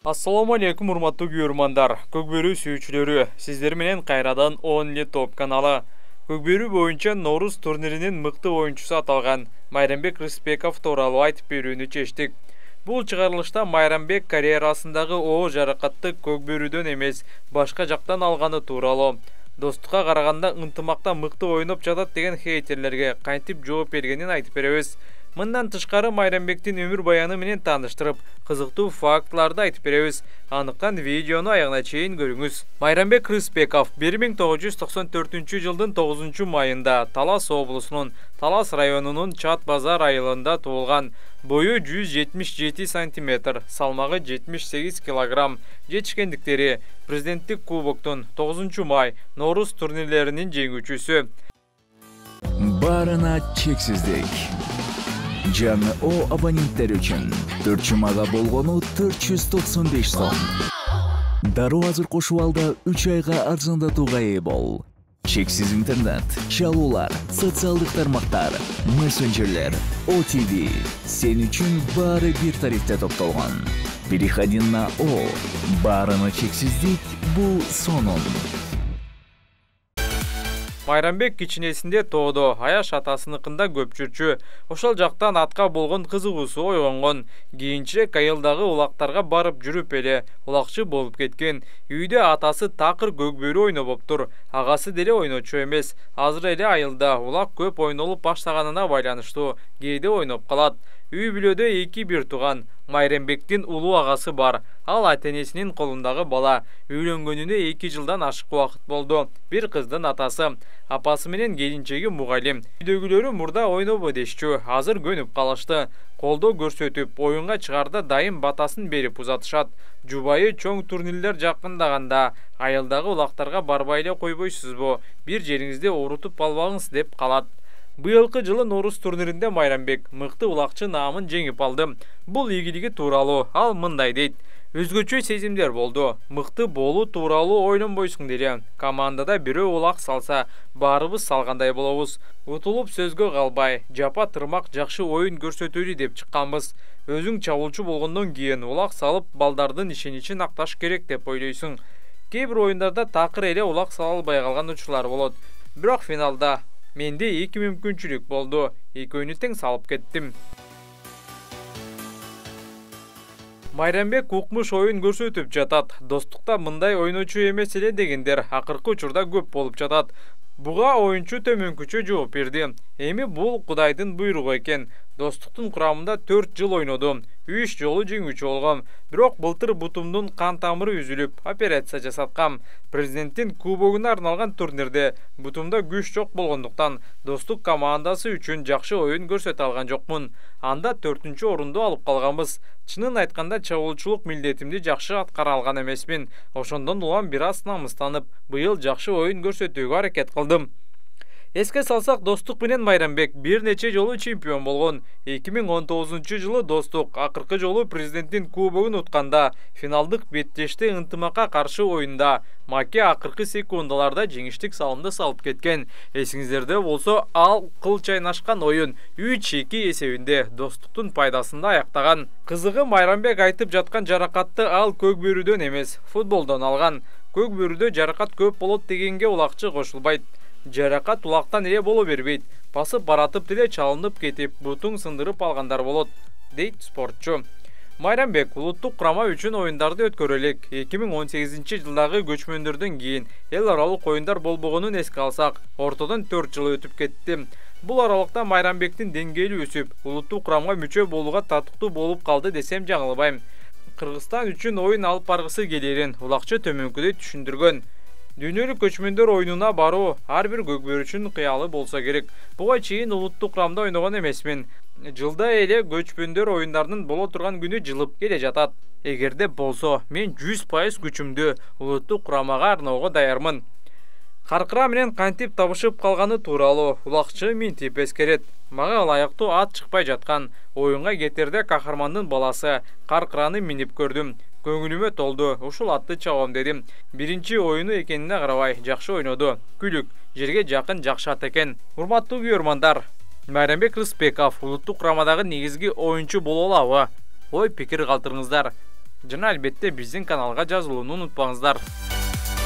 Assalamu alaikum урматтуу көрөрмандар. Көкбөрү сүйүүчүлөрү, сиздер менен кайрадан 10 топ каналы. Көкбөрү боюнча Норус турниринин мыкты оюнчусу аталган Майрамбек Рыспеков тууралуу айтып берүүнү чечтик. Бул чыгарылышта Майрамбек карьерасындагы оо жаракатты көкбөрүдөн эмес, башка жактан алганы тууралуу. Достукка караганда ынтымакта мыкты ойноп жатат деген хейтерлерге кантип жооп бергенин айтып беребиз. Мындан тышкары Майрамбектин өмүр баяны менен тааныштырып, кызыктуу фактларды айтып беребиз. Андыктан видеону аягына чейин көрүңүз. Майрамбек Рыспеков 1994 жылдын 9 майында Талас облусунун Талас районунун Чат базар айылында туулган. Бою 177 сантиметр, салмагы 78 килограмм. Жетишкендиктери президенттик кубоктун 9 май Норус турнирлеринин жеңүүчүсү. Барына чексиздик. Жаңы О абоненттер үчүн 4 жумага болгону 495 сом. Дароо азыр кошуп алда 3 айга арзандатууга ээ бол. Чексиз интернет, чалуулар, социалдык тармактар, мессенджерлер, OTV. Сен үчүн баары бир тарифте топтолгон. Переходи на О. Барына чексиздик бул сонун. Майрамбек кичинесинде тоодо, аяш атасыныкында көп жүрчү. Ошол жактан атка болгон кызыгуусу ойгонгон. Кийинчерээк айылдагы улактарга барып жүрүп эле улакчы болуп кеткен. Үйдө атасы такыр көкбөрү ойнобоптур. Агасы деле ойночу эмес. Азыр эле айылда улак көп ойнолуп баштаганына байланыштуу кээде ойноп калат. Үй бүлөдө 2-1 туган Майрамбектин улуу агасы бар. Ал ата-энесинин колундагы бала. Үйлөнгөнүнө 2 жылдан ашык убакыт болду. Бир кыздын атасы. Апасы менен келинчеги мугалим. Үйдөгүлөрү мурда ойнобо дешчү. Азыр көнүп калышты. Колдоо көрсөтүп, оюнга чыгарда дайым батасын берип узатышат. Жубайы чоң турнирлер жакындаганда айылдагы улактарга барбай эле койбойсузбу? Бир жериңизде оорутуп албаңыз деп калат. Быйылкы жылы Норус турниринде Майрамбек мыкты улакчы наамын жеңип алды. Бул ийгилиги тууралуу ал мындай дейт. Өзгөчө сезимдер болду. Мыкты болуу тууралуу ойлонбойсуң деле. Командада бирөө улак салса, баарыбыз салгандай болобуз. Утулуп сөзгө калбай, жапа тырмак жакшы оюн көрсөтөлү деп чыкканбыз. Өзүң чабуулчу болгондон кийин улак салып, балдардын ишеничин акташ керек деп ойлойсуң. Кээ бир оюндарда такыр эле улак сала албай калган учурлар болот. Бирок финалда менде 2 мүмкүнчүлүк болду. Экөөнү тең салып кеттим. Майрамбек укмуш оюн көрсөтүп жатат. Достукта мындай ойночу эмес эле дегендер акыркы учурда көп болуп жатат. Буга оюнчу төмөнкүчө жооп берди. Эми бул Кудайдын буйругу экен. Достуктун курамында 4 жыл ойнодум. 3 жолу жеңүүчү болгом. Бирок былтыр бутумдун кан тамыры үзүлүп, операция жасаткам. Президенттин кубогуна арналган турнирде бутумда күч жок болгондуктан достук командасы үчүн жакшы оюн көрсөтө алган жокмун. Анда 4-чү орунду алып калганбыз. Чынын айтканда чабуулчулук милдетимди жакшы аткара алган эмесмин. Ошондон улам бир аз намыстанып, быйыл жакшы оюн көрсөтүүгө аракет кылдым. Эске салсак, Достук менен Майрамбек бир нече жолу чемпион болгон. 2019 жылы Достук акыркы жолу президенттин кубогун утканда финалдык беттеште ынтымакка каршы оюнда Маке акыркы секундаларда жеңиштик салымды салып кеткен. Эсиңиздерде болсо, ал кыл чайнашкан оюн 3-2 эсебинде Достуктун пайдасында аяктаган. Кызыгы, Майрамбек айтып жаткан жаракатты ал көкбөрүдөн эмес, футболдон алган. Көкбөрүдө жаракат көп болот дегенге улакчы кошулбайт. Жаракат улактан эле боло бербейт. Басып баратып деле чалынып кетип, бутуң сындырып алгандар болот, дейт спортчу. Майрамбек улуттук курама үчүн оюндарды өткөрө элек. 2018 жылдагы көчмөндөрдөн кийин эл аралык оюндар болбогонун эске алсак, ортодон 4 жыл өтүп кетти. Бул аралыкта Майрамбектин деңгээли өсүп, улуттук курамга мүчө болууга татыктуу болуп калды десем жаңылбайм. Кыргызстан үчүн оюн алып баргысы келерин улакчы төмөнкүдөй түшүндүргөн. Дүйнөлүк көчмөндөр оюнуна баруу ар бир көкбөр үчүн кыялы болсо керек. Буга чейин улуттук курамда ойногон эмесмин. Жылда эле көчмөндөр оюндарынын боло турган күнү жылып келе жатат. Эгерде болсо, мен 100% күчүмдү улуттук курамага арноого даярмын. Каркыра менен кантип табышып калганы тууралуу улакчы минтип эскерет. Мага ылайыктуу ат чыкпай жаткан. Оюнга кетерде кахармандын баласы Каркыраны минип көрдүм. Көңүлүмө толду, ушул атты чабам дедим. Биринчи оюну экенине карабай, жакшы ойноду. Күлүк, жерге жакын жакшы ат экен. Урматтуу көрөрмандар, Майрамбек Рыспеков улуттук курамадагы негизги оюнчу боло алабы? Ой пикир калтырыңыздар. жана албетте биздин каналга жазылууну унутпаңыздар.